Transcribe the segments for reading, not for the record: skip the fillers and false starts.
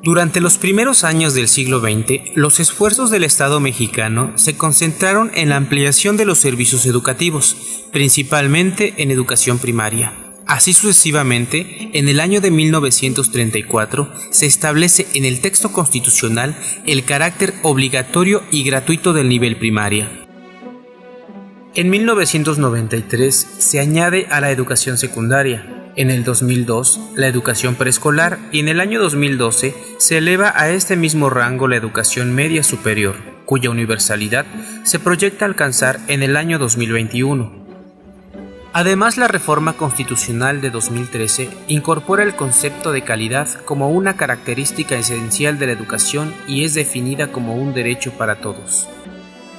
Durante los primeros años del siglo XX, los esfuerzos del Estado mexicano se concentraron en la ampliación de los servicios educativos, principalmente en educación primaria. Así sucesivamente, en el año de 1934 se establece en el texto constitucional el carácter obligatorio y gratuito del nivel primaria. En 1993 se añade a la educación secundaria, en el 2002 la educación preescolar y en el año 2012 se eleva a este mismo rango la educación media superior, cuya universalidad se proyecta alcanzar en el año 2021. Además, la reforma constitucional de 2013 incorpora el concepto de calidad como una característica esencial de la educación y es definida como un derecho para todos.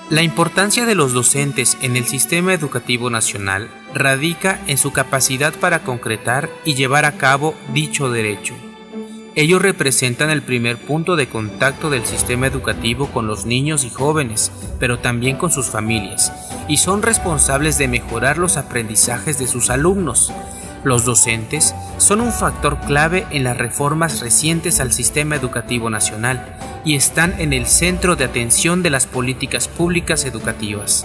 La importancia de los docentes en el sistema educativo nacional radica en su capacidad para concretar y llevar a cabo dicho derecho. Ellos representan el primer punto de contacto del sistema educativo con los niños y jóvenes, pero también con sus familias, y son responsables de mejorar los aprendizajes de sus alumnos. Los docentes son un factor clave en las reformas recientes al sistema educativo nacional y están en el centro de atención de las políticas públicas educativas.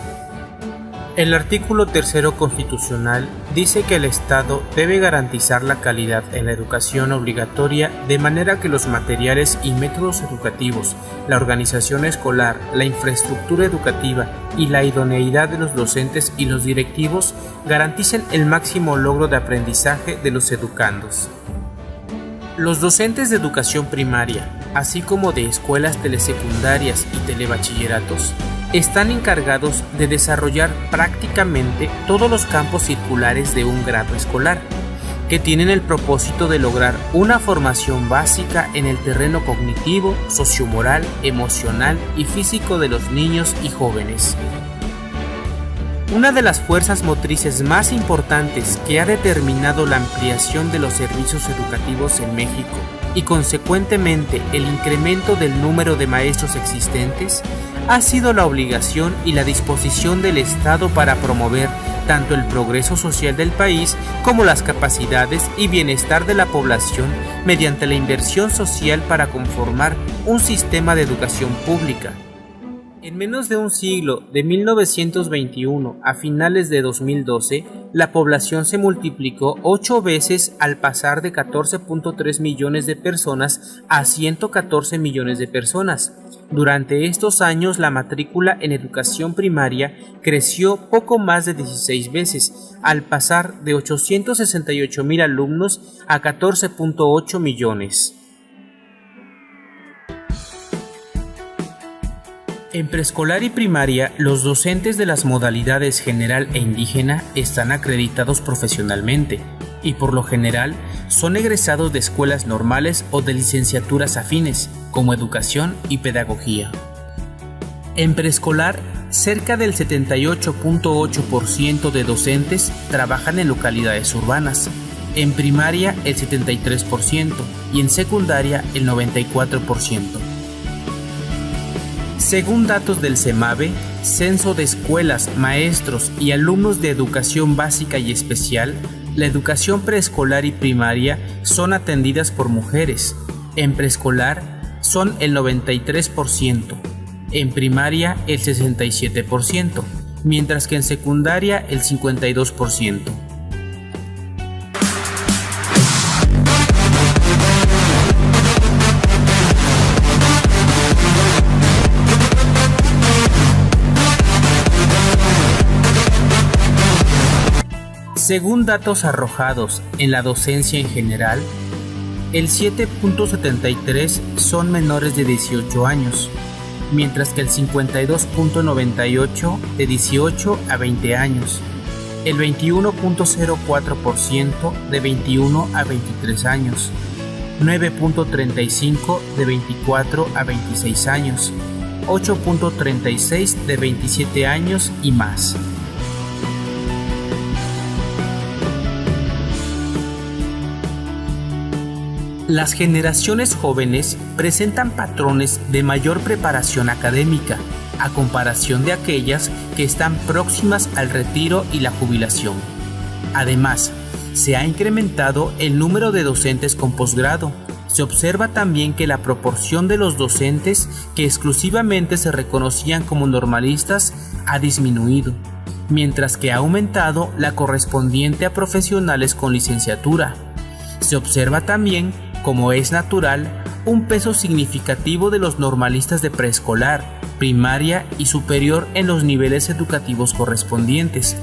El artículo 3 constitucional dice que el Estado debe garantizar la calidad en la educación obligatoria de manera que los materiales y métodos educativos, la organización escolar, la infraestructura educativa y la idoneidad de los docentes y los directivos garanticen el máximo logro de aprendizaje de los educandos. Los docentes de educación primaria, así como de escuelas telesecundarias y telebachilleratos, están encargados de desarrollar prácticamente todos los campos circulares de un grado escolar, que tienen el propósito de lograr una formación básica en el terreno cognitivo, sociomoral, emocional y físico de los niños y jóvenes. Una de las fuerzas motrices más importantes que ha determinado la ampliación de los servicios educativos en México y consecuentemente el incremento del número de maestros existentes ha sido la obligación y la disposición del Estado para promover tanto el progreso social del país como las capacidades y bienestar de la población mediante la inversión social para conformar un sistema de educación pública. En menos de un siglo, de 1921 a finales de 2012, la población se multiplicó 8 veces al pasar de 14.3 millones de personas a 114 millones de personas. Durante estos años, la matrícula en educación primaria creció poco más de 16 veces, al pasar de 868,000 alumnos a 14.8 millones. En preescolar y primaria, los docentes de las modalidades general e indígena están acreditados profesionalmente y por lo general son egresados de escuelas normales o de licenciaturas afines, como educación y pedagogía. En preescolar, cerca del 78.8% de docentes trabajan en localidades urbanas, en primaria el 73% y en secundaria el 94%. Según datos del CEMAVE, Censo de Escuelas, Maestros y Alumnos de Educación Básica y Especial, la educación preescolar y primaria son atendidas por mujeres. En preescolar son el 93%, en primaria el 67%, mientras que en secundaria el 52%. Según datos arrojados en la docencia en general, el 7.73 son menores de 18 años, mientras que el 52.98 de 18 a 20 años, el 21.04% de 21 a 23 años, 9.35 de 24 a 26 años, 8.36 de 27 años y más. Las generaciones jóvenes presentan patrones de mayor preparación académica, a comparación de aquellas que están próximas al retiro y la jubilación. Además, se ha incrementado el número de docentes con posgrado, Se observa también que la proporción de los docentes que exclusivamente se reconocían como normalistas ha disminuido, mientras que ha aumentado la correspondiente a profesionales con licenciatura. Se observa también, como es natural, un peso significativo de los normalistas de preescolar, primaria y superior en los niveles educativos correspondientes.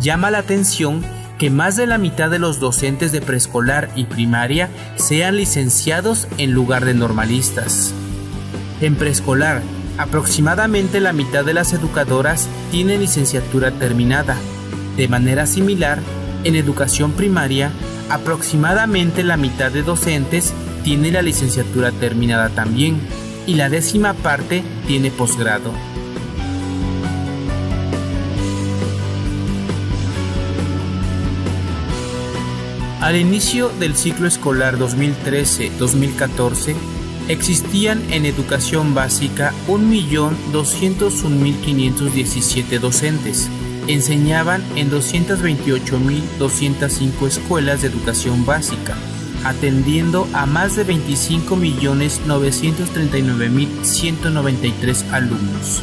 Llama la atención que más de la mitad de los docentes de preescolar y primaria sean licenciados en lugar de normalistas. En preescolar, aproximadamente la mitad de las educadoras tienen licenciatura terminada. De manera similar, en educación primaria, aproximadamente la mitad de docentes tiene la licenciatura terminada también, y la 10ª parte tiene posgrado. Al inicio del ciclo escolar 2013-2014, existían en educación básica 1.201.517 docentes. Enseñaban en 228.205 escuelas de educación básica, atendiendo a más de 25.939.193 alumnos,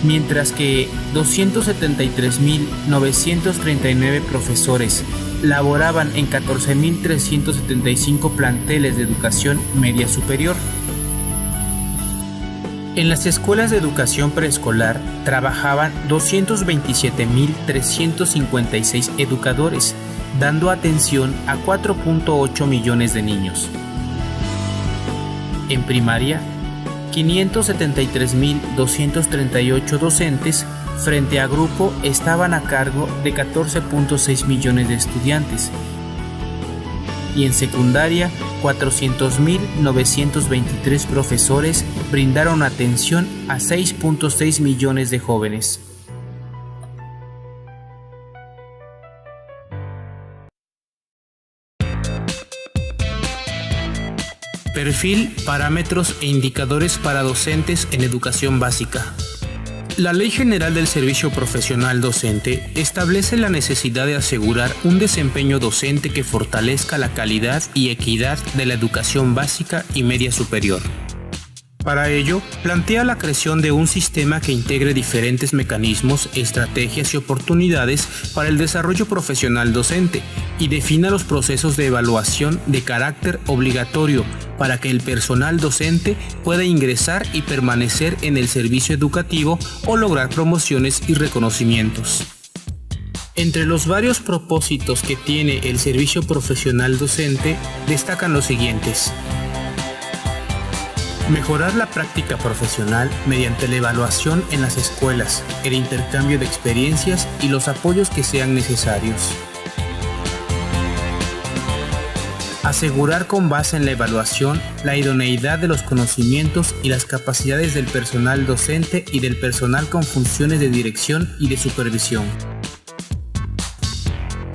mientras que 273.939 profesores laboraban en 14.375 planteles de educación media superior. En las escuelas de educación preescolar trabajaban 227.356 educadores, dando atención a 4.8 millones de niños. En primaria, 573.238 docentes frente a grupo estaban a cargo de 14.6 millones de estudiantes. Y en secundaria, 400.923 profesores brindaron atención a 6.6 millones de jóvenes. Perfil, parámetros e indicadores para docentes en educación básica. La Ley General del Servicio Profesional Docente establece la necesidad de asegurar un desempeño docente que fortalezca la calidad y equidad de la educación básica y media superior. Para ello, plantea la creación de un sistema que integre diferentes mecanismos, estrategias y oportunidades para el desarrollo profesional docente y defina los procesos de evaluación de carácter obligatorio para que el personal docente pueda ingresar y permanecer en el servicio educativo o lograr promociones y reconocimientos. Entre los varios propósitos que tiene el servicio profesional docente destacan los siguientes: mejorar la práctica profesional mediante la evaluación en las escuelas, el intercambio de experiencias y los apoyos que sean necesarios. Asegurar con base en la evaluación la idoneidad de los conocimientos y las capacidades del personal docente y del personal con funciones de dirección y de supervisión.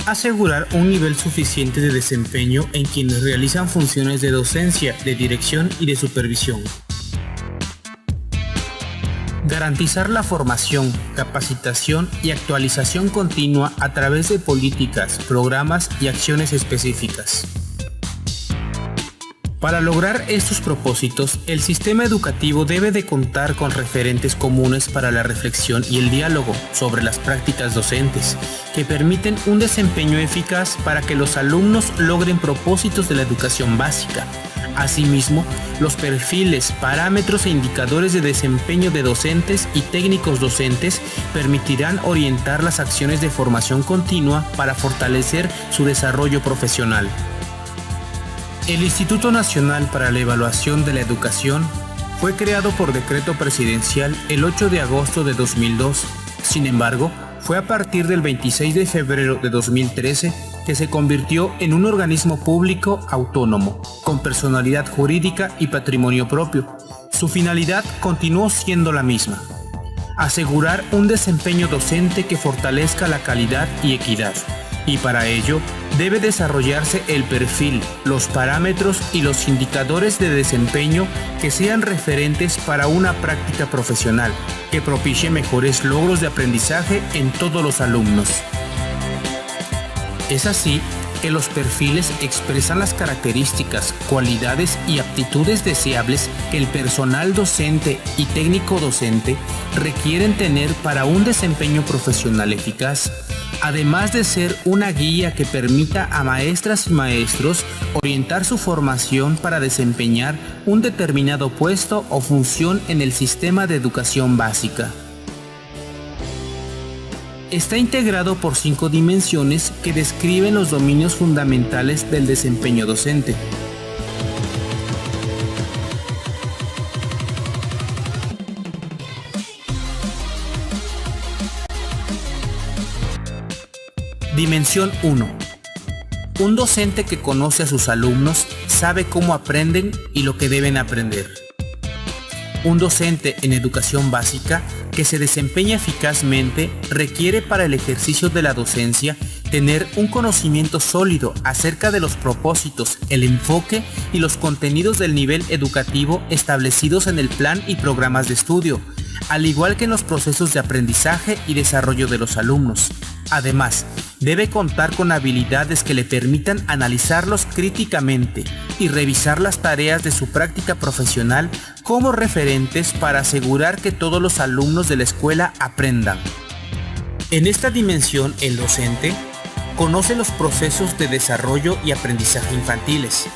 Asegurar un nivel suficiente de desempeño en quienes realizan funciones de docencia, de dirección y de supervisión. Garantizar la formación, capacitación y actualización continua a través de políticas, programas y acciones específicas. Para lograr estos propósitos, el sistema educativo debe de contar con referentes comunes para la reflexión y el diálogo sobre las prácticas docentes, que permiten un desempeño eficaz para que los alumnos logren propósitos de la educación básica. Asimismo, los perfiles, parámetros e indicadores de desempeño de docentes y técnicos docentes permitirán orientar las acciones de formación continua para fortalecer su desarrollo profesional. El Instituto Nacional para la Evaluación de la Educación fue creado por decreto presidencial el 8 de agosto de 2002. Sin embargo, fue a partir del 26 de febrero de 2013 que se convirtió en un organismo público autónomo, con personalidad jurídica y patrimonio propio. Su finalidad continuó siendo la misma: asegurar un desempeño docente que fortalezca la calidad y equidad. Y para ello, debe desarrollarse el perfil, los parámetros y los indicadores de desempeño que sean referentes para una práctica profesional, que propicie mejores logros de aprendizaje en todos los alumnos. Es así que los perfiles expresan las características, cualidades y aptitudes deseables que el personal docente y técnico docente requieren tener para un desempeño profesional eficaz, además de ser una guía que permita a maestras y maestros orientar su formación para desempeñar un determinado puesto o función en el sistema de educación básica. Está integrado por 5 dimensiones que describen los dominios fundamentales del desempeño docente. Dimensión 1. Un docente que conoce a sus alumnos sabe cómo aprenden y lo que deben aprender. Un docente en educación básica que se desempeña eficazmente requiere para el ejercicio de la docencia tener un conocimiento sólido acerca de los propósitos, el enfoque y los contenidos del nivel educativo establecidos en el plan y programas de estudio, al igual que en los procesos de aprendizaje y desarrollo de los alumnos. Además, debe contar con habilidades que le permitan analizarlos críticamente y revisar las tareas de su práctica profesional como referentes para asegurar que todos los alumnos de la escuela aprendan. En esta dimensión, el docente conoce los procesos de desarrollo y aprendizaje infantiles,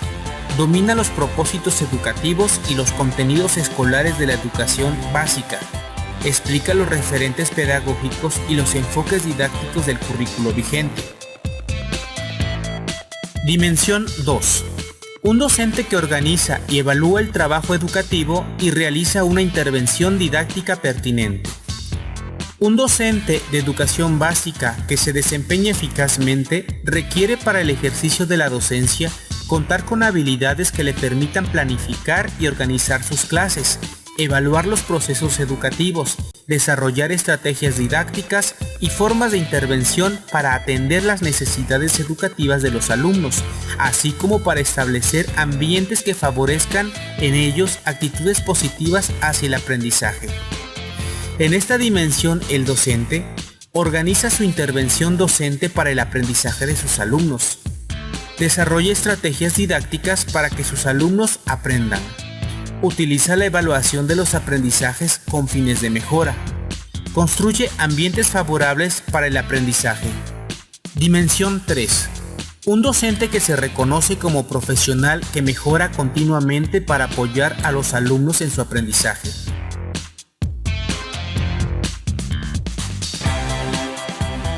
domina los propósitos educativos y los contenidos escolares de la educación básica, explica los referentes pedagógicos y los enfoques didácticos del currículo vigente. Dimensión 2. Un docente que organiza y evalúa el trabajo educativo y realiza una intervención didáctica pertinente. Un docente de educación básica que se desempeña eficazmente requiere para el ejercicio de la docencia contar con habilidades que le permitan planificar y organizar sus clases, evaluar los procesos educativos, desarrollar estrategias didácticas y formas de intervención para atender las necesidades educativas de los alumnos, así como para establecer ambientes que favorezcan en ellos actitudes positivas hacia el aprendizaje. En esta dimensión, el docente organiza su intervención docente para el aprendizaje de sus alumnos, desarrolla estrategias didácticas para que sus alumnos aprendan, utiliza la evaluación de los aprendizajes con fines de mejora, construye ambientes favorables para el aprendizaje. Dimensión 3. Un docente que se reconoce como profesional que mejora continuamente para apoyar a los alumnos en su aprendizaje.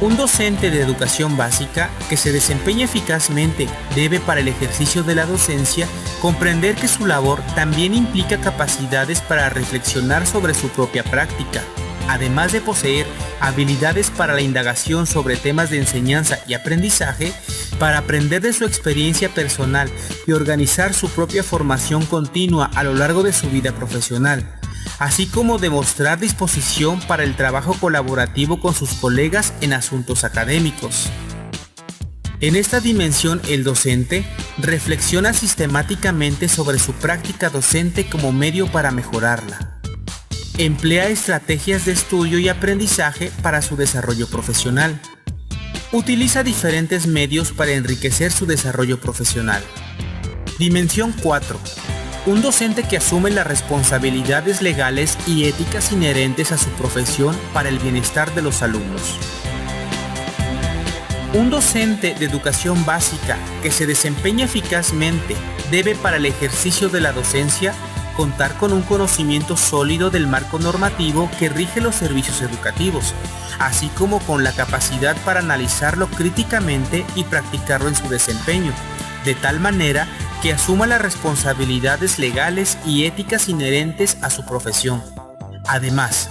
Un docente de educación básica que se desempeña eficazmente debe para el ejercicio de la docencia comprender que su labor también implica capacidades para reflexionar sobre su propia práctica, además de poseer habilidades para la indagación sobre temas de enseñanza y aprendizaje, para aprender de su experiencia personal y organizar su propia formación continua a lo largo de su vida profesional, así como demostrar disposición para el trabajo colaborativo con sus colegas en asuntos académicos. En esta dimensión, el docente reflexiona sistemáticamente sobre su práctica docente como medio para mejorarla. Emplea estrategias de estudio y aprendizaje para su desarrollo profesional. Utiliza diferentes medios para enriquecer su desarrollo profesional. Dimensión 4. Un docente que asume las responsabilidades legales y éticas inherentes a su profesión para el bienestar de los alumnos. Un docente de educación básica que se desempeña eficazmente debe para el ejercicio de la docencia contar con un conocimiento sólido del marco normativo que rige los servicios educativos, así como con la capacidad para analizarlo críticamente y practicarlo en su desempeño, de tal manera que asuma las responsabilidades legales y éticas inherentes a su profesión. Además,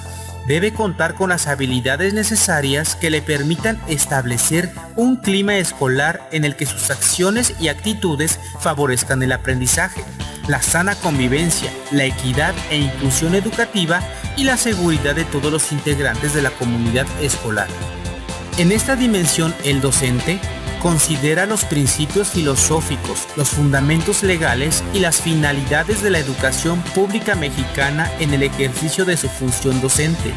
debe contar con las habilidades necesarias que le permitan establecer un clima escolar en el que sus acciones y actitudes favorezcan el aprendizaje, la sana convivencia, la equidad e inclusión educativa y la seguridad de todos los integrantes de la comunidad escolar. En esta dimensión, el docente considera los principios filosóficos, los fundamentos legales y las finalidades de la educación pública mexicana en el ejercicio de su función docente.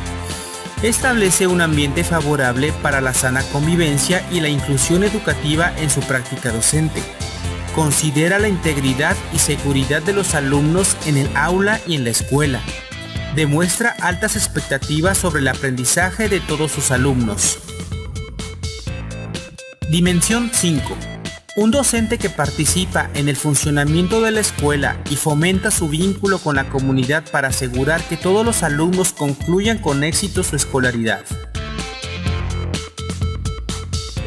Establece un ambiente favorable para la sana convivencia y la inclusión educativa en su práctica docente. Considera la integridad y seguridad de los alumnos en el aula y en la escuela. Demuestra altas expectativas sobre el aprendizaje de todos sus alumnos. Dimensión 5. Un docente que participa en el funcionamiento de la escuela y fomenta su vínculo con la comunidad para asegurar que todos los alumnos concluyan con éxito su escolaridad.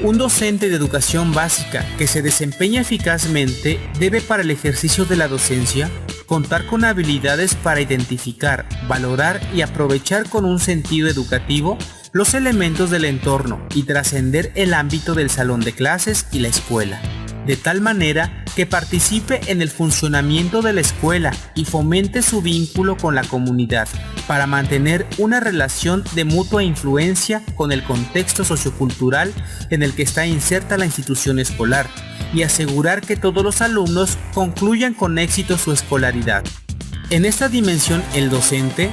Un docente de educación básica que se desempeña eficazmente debe, para el ejercicio de la docencia, contar con habilidades para identificar, valorar y aprovechar con un sentido educativo los elementos del entorno y trascender el ámbito del salón de clases y la escuela, de tal manera que participe en el funcionamiento de la escuela y fomente su vínculo con la comunidad para mantener una relación de mutua influencia con el contexto sociocultural en el que está inserta la institución escolar y asegurar que todos los alumnos concluyan con éxito su escolaridad. En esta dimensión, el docente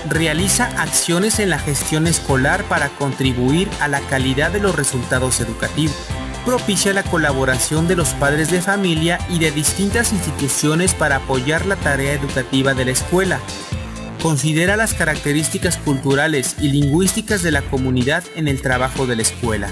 realiza acciones en la gestión escolar para contribuir a la calidad de los resultados educativos. Propicia la colaboración de los padres de familia y de distintas instituciones para apoyar la tarea educativa de la escuela. Considera las características culturales y lingüísticas de la comunidad en el trabajo de la escuela.